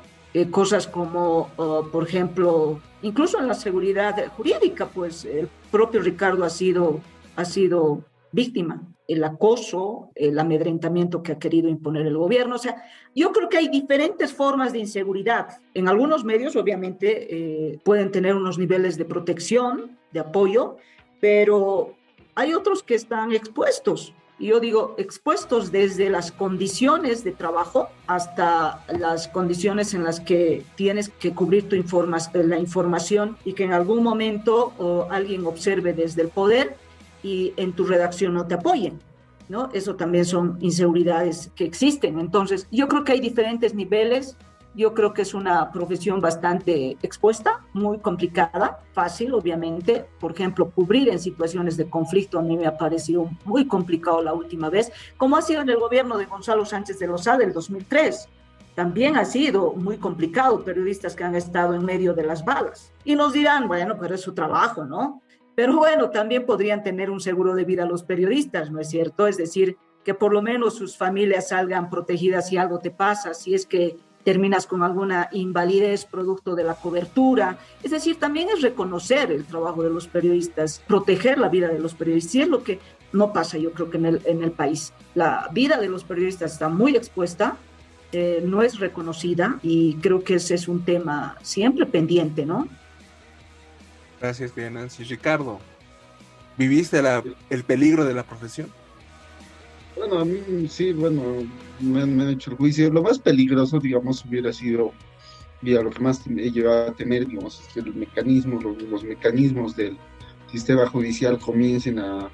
Cosas como, por ejemplo, incluso en la seguridad jurídica, pues el propio Ricardo ha sido víctima. El acoso, el amedrentamiento que ha querido imponer el gobierno. O sea, yo creo que hay diferentes formas de inseguridad. En algunos medios, obviamente, pueden tener unos niveles de protección, de apoyo, pero hay otros que están expuestos. Y yo digo, expuestos desde las condiciones de trabajo hasta las condiciones en las que tienes que cubrir la información y que en algún momento alguien observe desde el poder y en tu redacción no te apoyen, ¿no? Eso también son inseguridades que existen. Entonces, yo creo que hay diferentes niveles. Yo creo que es una profesión bastante expuesta, muy complicada, fácil, obviamente. Por ejemplo, cubrir en situaciones de conflicto a mí me ha parecido muy complicado la última vez, como ha sido en el gobierno de Gonzalo Sánchez de Lozada del 2003. También ha sido muy complicado, periodistas que han estado en medio de las balas. Y nos dirán, bueno, pero es su trabajo, ¿no? Pero bueno, también podrían tener un seguro de vida los periodistas, ¿no es cierto? Es decir, que por lo menos sus familias salgan protegidas si algo te pasa, si es que terminas con alguna invalidez producto de la cobertura. Es decir, también es reconocer el trabajo de los periodistas, proteger la vida de los periodistas, y es lo que no pasa, yo creo que en el país. La vida de los periodistas está muy expuesta, no es reconocida, y creo que ese es un tema siempre pendiente, ¿no? Gracias, querida Nancy. Ricardo, ¿viviste el peligro de la profesión? Bueno, a mí sí, bueno, me han hecho el juicio. Lo más peligroso, digamos, hubiera sido, mira, lo que más he llegado a temer, digamos, es que los mecanismos del sistema judicial comiencen a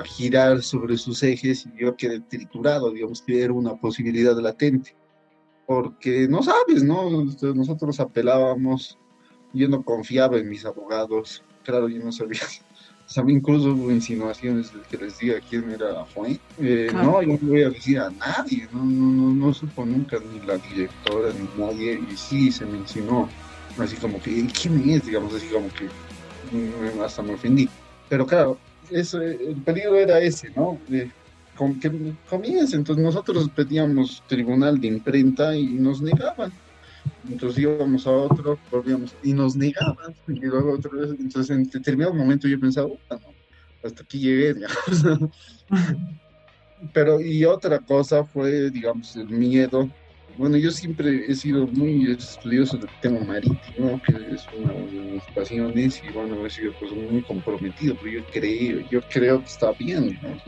girar sobre sus ejes y yo quedé triturado, digamos, que era una posibilidad latente. Porque no sabes, ¿no? Nosotros apelábamos, yo no confiaba en mis abogados, claro, yo no sabía. Incluso hubo insinuaciones de que les diga quién era Juan. Claro. No, yo no voy a decir a nadie, no supo nunca ni la directora ni nadie, y sí se me insinuó, así como que, ¿quién es? Digamos, así como que hasta me ofendí. Pero claro, el peligro era ese, ¿no? Que comience. Entonces nosotros pedíamos tribunal de imprenta y nos negaban. Entonces íbamos a otro, volvíamos y nos negaban, y luego otra vez. Entonces en determinado momento yo pensaba, no, hasta aquí llegué, digamos. Pero y otra cosa fue, digamos, el miedo. Bueno, yo siempre he sido muy estudioso del tema marítimo, que es una de mis pasiones, y bueno, he sido pues muy comprometido, pero yo creo que está bien, digamos,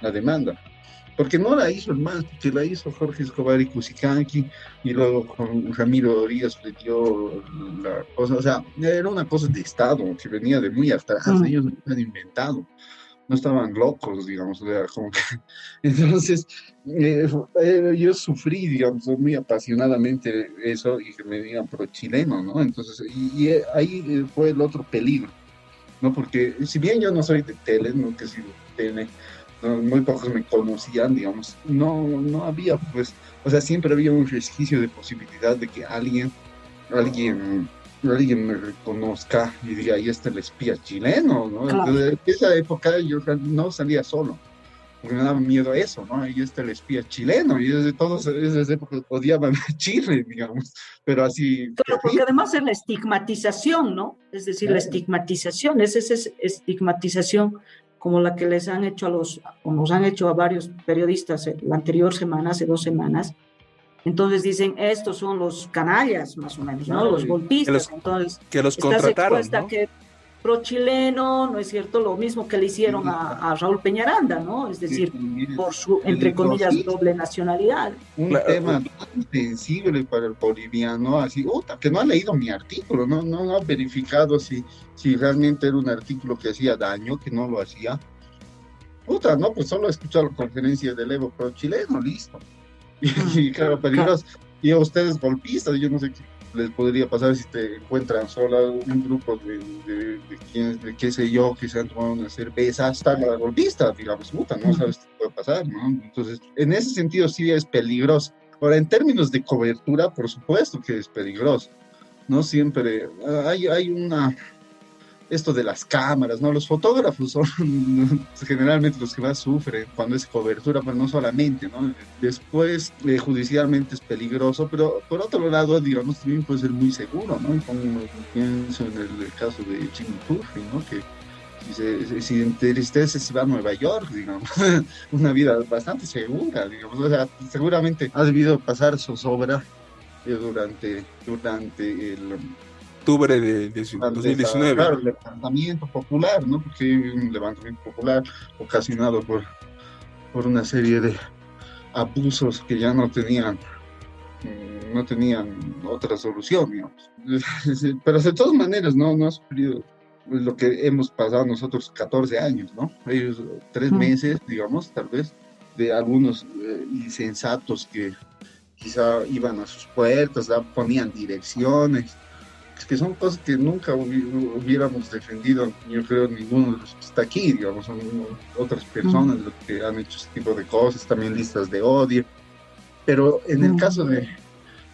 la demanda. Porque no la hizo el MAS, que la hizo Jorge Escobar y Cusicanqui, y luego con Ramiro Díaz le dio la cosa. O sea, era una cosa de Estado que venía de muy atrás, ellos lo han inventado. no estaban locos, digamos, o sea, como que, entonces, yo sufrí, digamos, muy apasionadamente eso y que me digan pro chileno, ¿no? Entonces, ahí fue el otro peligro, ¿no? Porque si bien yo no soy de tele, no que si de tele, no, muy pocos me conocían, digamos, no había, pues, o sea, siempre había un resquicio de posibilidad de que alguien, alguien me reconozca y diga, ahí está el espía chileno, ¿no? Claro. Entonces, en esa época yo no salía solo, porque me daba miedo a eso, ¿no? Ahí está el espía chileno, y desde todos esas épocas odiaban a Chile, digamos, pero así Claro, porque terrible. además es la estigmatización, ¿no? Es decir, la Claro. estigmatización, es esa estigmatización como la que les han hecho o nos han hecho a varios periodistas la anterior semana, hace 2 semanas. Entonces dicen, estos son los canallas, más o menos, ¿no? Claro, Los Que los, golpistas. Entonces, que los estás contrataron, expuesta a ¿no? que pro-chileno, ¿no es cierto? Lo mismo que le hicieron a Raúl Peñaranda, ¿no? Es decir, por su, entre el comillas, rosismo, doble nacionalidad. un Claro, tema tan sensible para el boliviano, así, que no ha leído mi artículo, no ha verificado si realmente era un artículo que hacía daño, que no lo hacía. No, pues solo he escuchado la conferencia del Evo pro chileno, listo. Y, claro, Claro. peligroso. Y a ustedes golpistas, yo no sé qué les podría pasar si te encuentran sola un grupo de qué sé yo, que se han tomado una cerveza, hasta la golpista, digamos, no sabes qué puede pasar, ¿no? Entonces, en ese sentido sí es peligroso. Ahora, en términos de cobertura, por supuesto que es peligroso. No siempre hay esto de las cámaras, ¿no? Los fotógrafos son generalmente los que más sufren cuando es cobertura, pero no solamente, ¿no? Después, judicialmente es peligroso, pero por otro lado, digamos, también puede ser muy seguro, ¿no? Como pienso en el caso de Jimmy Buffett, ¿no? Que si entristece se va a Nueva York, digamos, una vida bastante segura, digamos, o sea, seguramente ha debido pasar zozobra durante octubre de ante esa, 2019. claro, el levantamiento popular, ¿no? Porque hay un levantamiento popular ocasionado por una serie de abusos que ya no tenían otra solución, digamos. Pero de todas maneras, no ha sufrido lo que hemos pasado nosotros 14 años, ¿no? Ellos 3 meses, digamos, tal vez, de algunos insensatos que quizá iban a sus puertas, ponían direcciones, que son cosas que nunca hubiéramos defendido, yo creo, ninguno de los que está aquí, digamos, son otras personas los que han hecho ese tipo de cosas, también listas de odio, pero en el caso de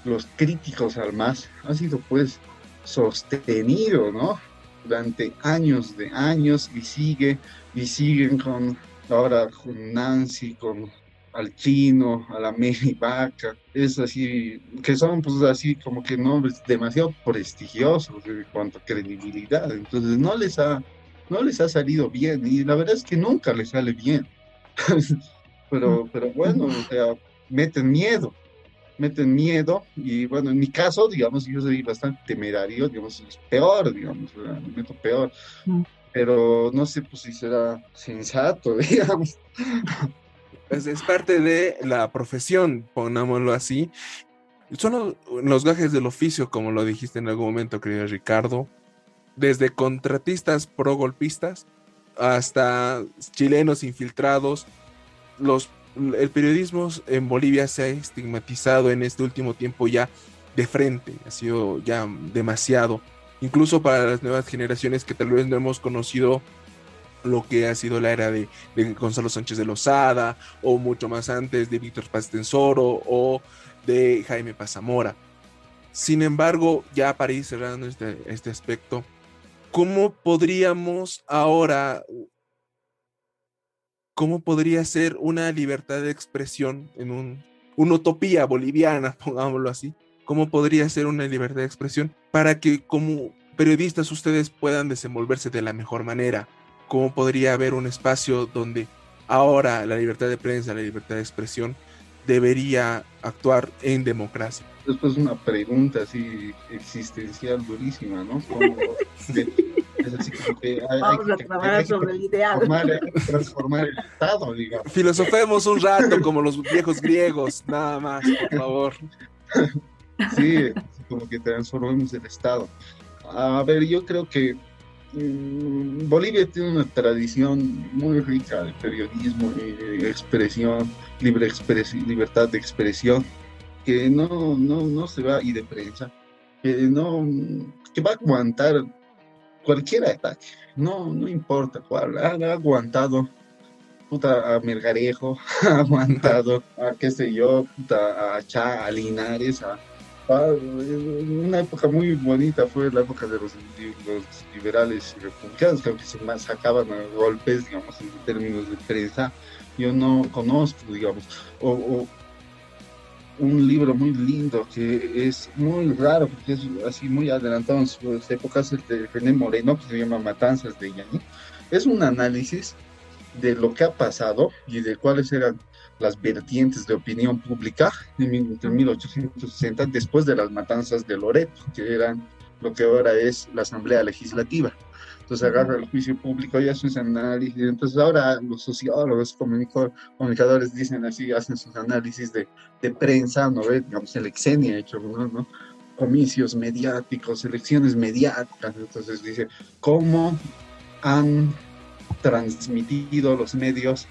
los críticos al MAS, ha sido pues sostenido, ¿no? Durante años de años y siguen ahora con Nancy, con al Chino, a la Mary Vaca, es así, que son pues así como que nombres demasiado prestigiosos en cuanto a credibilidad, entonces no les ha salido bien y la verdad es que nunca les sale bien, pero bueno, o sea, meten miedo y bueno, en mi caso, digamos, yo soy bastante temerario, digamos, es peor, digamos, me meto peor, pero no sé pues si será sensato, digamos. Es parte de la profesión, pongámoslo así. Son los gajes del oficio, como lo dijiste en algún momento, querido Ricardo. Desde contratistas pro golpistas hasta chilenos infiltrados. El periodismo en Bolivia se ha estigmatizado en este último tiempo ya de frente, ha sido ya demasiado, incluso para las nuevas generaciones que tal vez no hemos conocido lo que ha sido la era de Gonzalo Sánchez de Lozada, o mucho más antes de Víctor Paz Tensoro, o de Jaime Pazamora. Sin embargo, ya para ir cerrando este aspecto, ¿cómo podríamos ahora, cómo podría ser una libertad de expresión en una utopía boliviana, pongámoslo así? ¿Cómo podría ser una libertad de expresión para que como periodistas ustedes puedan desenvolverse de la mejor manera? ¿Cómo podría haber un espacio donde ahora la libertad de prensa, la libertad de expresión debería actuar en democracia? Después una pregunta así existencial durísima, ¿no? Es así como que Vamos a trabajar hay que sobre el ideal. transformar el Estado, digamos. Filosofemos un rato como los viejos griegos, nada más, por favor. Sí, así como que transformemos el Estado. A ver, yo creo que Bolivia tiene una tradición muy rica de periodismo y expresión, libertad de expresión, que no se va, y de prensa, que no, que va a aguantar cualquier ataque, no importa cuál, ha aguantado puta, a Melgarejo, ha aguantado a qué sé yo, puta, a Chá, a Linares, una época muy bonita fue la época de los liberales y republicanos, creo que se sacaban a golpes, digamos, en términos de prensa. Yo no conozco, digamos, o un libro muy lindo que es muy raro, porque es así muy adelantado en sus épocas, el de René Moreno, que se llama Matanzas de Yaní. Es un análisis de lo que ha pasado y de cuáles eran las vertientes de opinión pública entre 1860, después de las matanzas de Loreto, que eran lo que ahora es la Asamblea Legislativa. Entonces agarra el juicio público y hace ese análisis. Entonces ahora los sociólogos, comunicadores dicen así, hacen sus análisis de prensa, ¿no? Digamos, el Exenia ha hecho, ¿no? Comicios mediáticos, elecciones mediáticas. Entonces dice, ¿cómo han transmitido los medios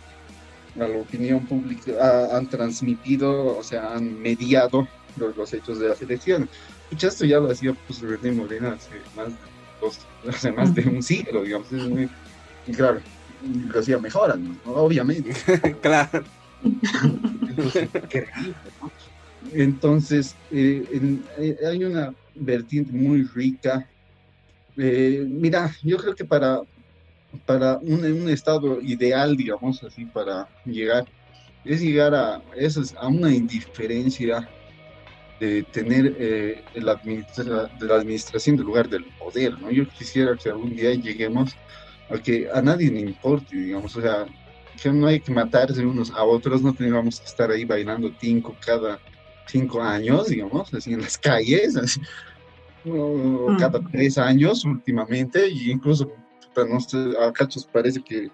a la opinión pública, han transmitido, o sea, han mediado los hechos de las elecciones? Pucha, esto ya lo hacía pues René Moreno hace más de un siglo, digamos, es muy, y claro, lo hacía mejor, ¿no? Obviamente. Claro. Entonces, increíble, ¿no? Entonces, hay una vertiente muy rica. Mira, yo creo que para un estado ideal, digamos así, para llegar, es llegar a una indiferencia de tener de la administración del lugar del poder, ¿no? Yo quisiera que algún día lleguemos a que a nadie le importe, digamos, o sea, que no hay que matarse unos a otros, no tengamos que estar ahí bailando tinco cada 5 años, digamos, así en las calles, así, o cada 3 años últimamente, y incluso, no sé, a cachos parece que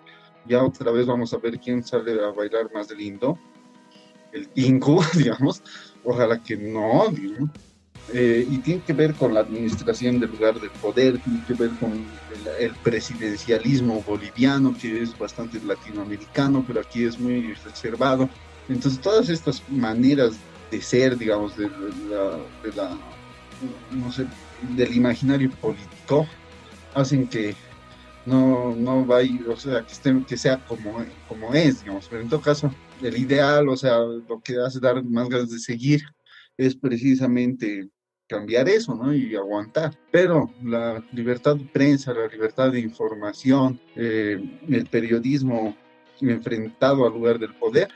ya otra vez vamos a ver quién sale a bailar más lindo, el tinco, digamos, ojalá que no, digamos. Y tiene que ver con la administración del lugar del poder, tiene que ver con el presidencialismo boliviano, que es bastante latinoamericano, pero aquí es muy reservado. Entonces, todas estas maneras de ser, digamos, no sé, del imaginario político, hacen que no vaya, o sea, que sea como es, digamos. Pero en todo caso, el ideal, o sea, lo que hace dar más ganas de seguir es precisamente cambiar eso, ¿no? Y aguantar. Pero la libertad de prensa, la libertad de información, el periodismo enfrentado al lugar del poder,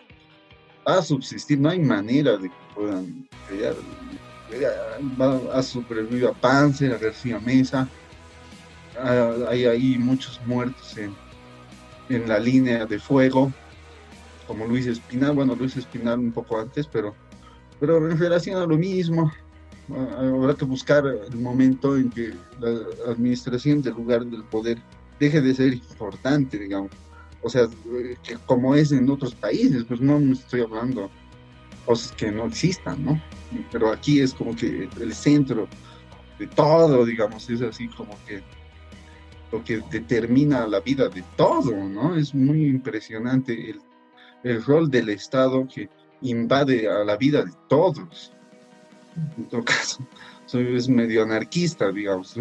va a subsistir, no hay manera de que puedan crear. Ha sobrevivido a Panzer, a García Mesa, hay ahí muchos muertos en la línea de fuego, como Luis Espinal, bueno, Luis Espinal un poco antes, pero en relación a lo mismo, habrá que buscar el momento en que la administración del lugar del poder deje de ser importante, digamos. O sea, que como es en otros países, pues no me estoy hablando cosas que no existan, ¿no? Pero aquí es como que el centro de todo, digamos, es así como que lo que determina la vida de todo, ¿no? Es muy impresionante el rol del Estado que invade a la vida de todos. En todo caso, es medio anarquista, digamos.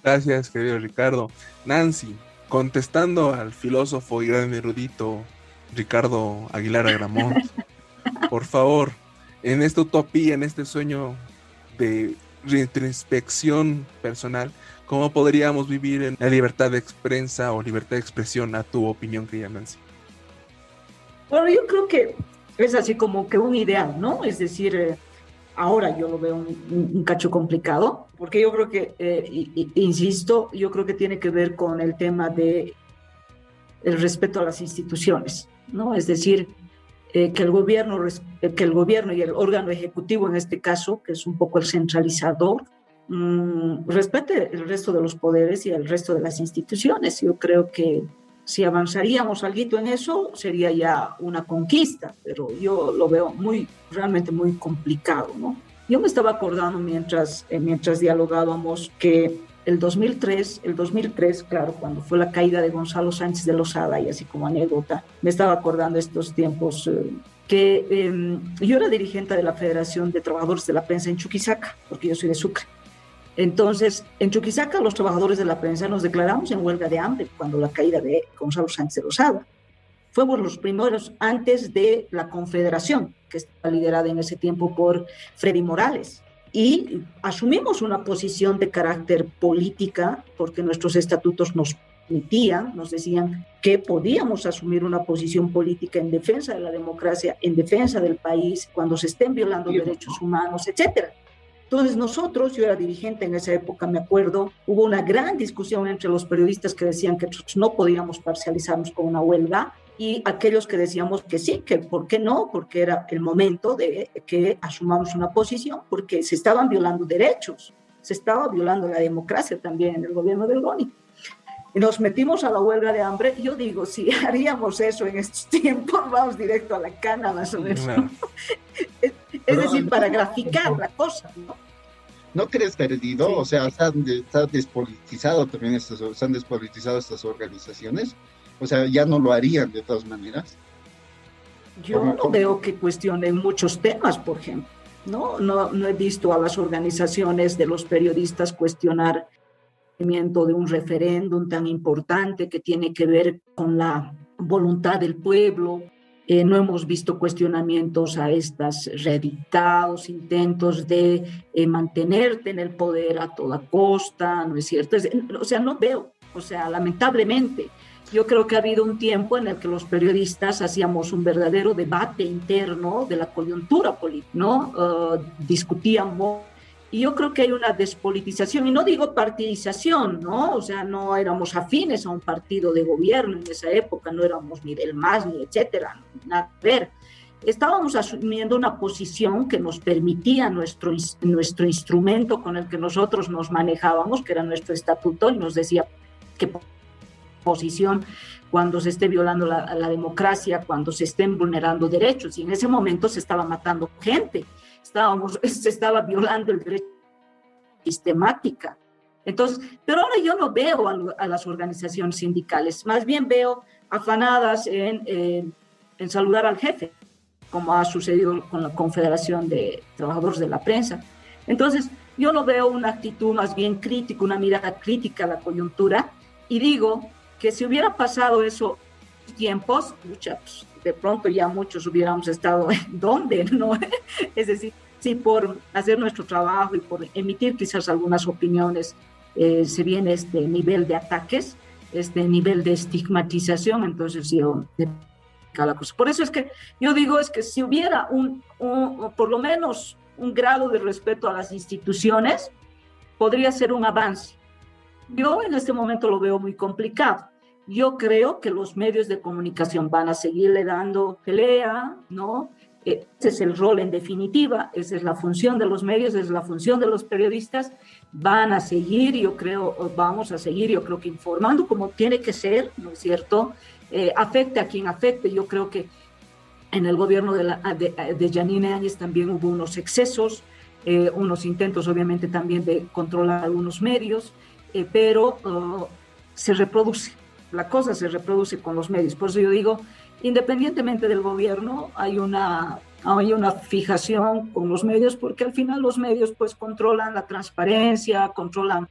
Gracias, querido Ricardo. Nancy, contestando al filósofo y gran erudito Ricardo Aguilar Agramont, por favor, en esta utopía, en este sueño de retrospección personal, ¿cómo podríamos vivir en la libertad de prensa o libertad de expresión, a tu opinión, querida Nancy? Bueno, yo creo que es así como que un ideal, ¿no? Es decir, ahora yo lo veo un cacho complicado, porque yo creo que, insisto, yo creo que tiene que ver con el tema de el respeto a las instituciones, ¿no? Es decir, que el gobierno y el órgano ejecutivo en este caso, que es un poco el centralizador, respete el resto de los poderes y el resto de las instituciones. Yo creo que si avanzaríamos algo en eso, sería ya una conquista, pero yo lo veo realmente muy complicado, ¿no? Yo me estaba acordando mientras dialogábamos que el 2003, claro, cuando fue la caída de Gonzalo Sánchez de Lozada, y así como anécdota, me estaba acordando de estos tiempos que yo era dirigente de la Federación de Trabajadores de la Prensa en Chuquisaca, porque yo soy de Sucre. Entonces, en Chuquisaca, los trabajadores de la prensa nos declaramos en huelga de hambre cuando la caída de Gonzalo Sánchez de Lozada. Fuimos los primeros antes de la Confederación, que estaba liderada en ese tiempo por Freddy Morales. Y asumimos una posición de carácter política, porque nuestros estatutos nos permitían, nos decían que podíamos asumir una posición política en defensa de la democracia, en defensa del país, cuando se estén violando derechos humanos, etcétera. Entonces nosotros, yo era dirigente en esa época, me acuerdo, hubo una gran discusión entre los periodistas que decían que nosotros no podíamos parcializarnos con una huelga y aquellos que decíamos que sí, que por qué no, porque era el momento de que asumamos una posición, porque se estaban violando derechos, se estaba violando la democracia también en el gobierno del Goni. Y nos metimos a la huelga de hambre. Yo digo, si haríamos eso en estos tiempos, vamos directo a la cana, más o menos. No. Es decir, para graficar la cosa, ¿no? ¿No crees perdido? Sí. O sea, se han despolitizado también se han despolitizado estas organizaciones. O sea, ya no lo harían de todas maneras. Yo no veo que cuestionen muchos temas, por ejemplo. No he visto a las organizaciones de los periodistas cuestionar de un referéndum tan importante que tiene que ver con la voluntad del pueblo. No hemos visto cuestionamientos a estos reeditados intentos de mantenerte en el poder a toda costa, ¿no es cierto? O sea, no veo, o sea, lamentablemente, yo creo que ha habido un tiempo en el que los periodistas hacíamos un verdadero debate interno de la coyuntura política, ¿no? Discutíamos. Y yo creo que hay una despolitización, y no digo partidización, ¿no? O sea, no éramos afines a un partido de gobierno en esa época, no éramos ni del MAS, ni etcétera, nada que ver. Estábamos asumiendo una posición que nos permitía nuestro instrumento con el que nosotros nos manejábamos, que era nuestro estatuto, y nos decía qué posición cuando se esté violando la democracia, cuando se estén vulnerando derechos, y en ese momento se estaba matando gente. Se estaba violando el derecho sistemática. Entonces, pero ahora yo no veo a las organizaciones sindicales, más bien veo afanadas en saludar al jefe, como ha sucedido con la Confederación de Trabajadores de la Prensa. Entonces, yo no veo una actitud más bien crítica, una mirada crítica a la coyuntura, y digo que si hubiera pasado eso en tiempos, muchachos, de pronto ya muchos hubiéramos estado en donde, ¿no? Es decir, si por hacer nuestro trabajo y por emitir quizás algunas opiniones se viene este nivel de ataques, este nivel de estigmatización, entonces yo cada cosa. Por eso es que yo digo es que si hubiera por lo menos un grado de respeto a las instituciones, podría ser un avance. Yo en este momento lo veo muy complicado. Yo creo que los medios de comunicación van a seguirle dando pelea, ¿no? Ese es el rol en definitiva, esa es la función de los medios, esa es la función de los periodistas. Van a seguir, vamos a seguir, yo creo que informando como tiene que ser, ¿no es cierto? Afecte a quien afecte. Yo creo que en el gobierno de Yanine Áñez también hubo unos excesos, unos intentos obviamente también de controlar algunos medios, pero se reproduce. La cosa se reproduce con los medios. Por eso yo digo, independientemente del gobierno, hay una fijación con los medios, porque al final los medios pues controlan la transparencia, controlan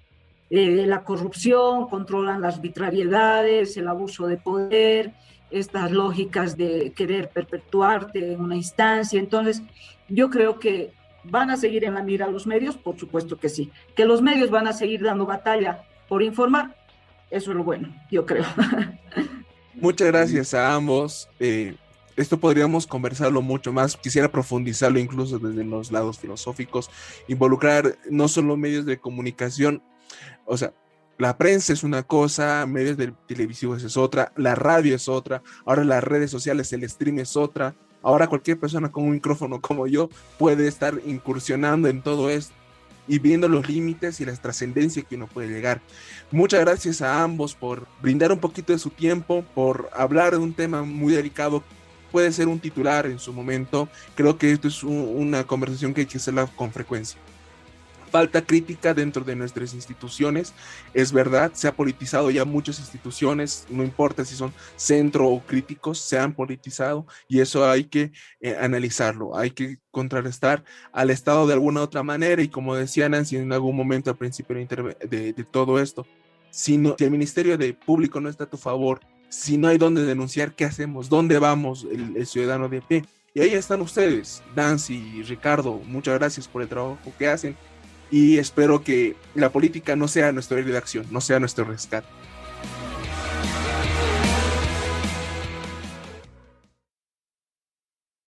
la corrupción, controlan las arbitrariedades, el abuso de poder, estas lógicas de querer perpetuarte en una instancia. Entonces, yo creo que van a seguir en la mira los medios, por supuesto que sí. Que los medios van a seguir dando batalla por informar, eso es lo bueno, yo creo. Muchas gracias a ambos. Esto podríamos conversarlo mucho más. Quisiera profundizarlo incluso desde los lados filosóficos, involucrar no solo medios de comunicación, o sea, la prensa es una cosa, medios televisivos es otra, la radio es otra, ahora las redes sociales, el stream es otra. Ahora cualquier persona con un micrófono como yo puede estar incursionando en todo esto y viendo los límites y la trascendencia que uno puede llegar. Muchas gracias a ambos por brindar un poquito de su tiempo, por hablar de un tema muy delicado. Puede ser un titular en su momento. Creo que esto es una conversación que hay que hacerla con frecuencia. falta crítica dentro de nuestras instituciones. Es verdad, se ha politizado ya muchas instituciones, no importa si son centro o críticos, se han politizado, y eso hay que analizarlo, hay que contrarrestar al Estado de alguna otra manera. Y como decía Nancy en algún momento al principio de todo esto, si el Ministerio de Público no está a tu favor, si no hay dónde denunciar, ¿qué hacemos? ¿Dónde vamos el ciudadano de pie? Y ahí están ustedes, Nancy y Ricardo, muchas gracias por el trabajo que hacen, y espero que la política no sea nuestro héroe de acción, no sea nuestro rescate.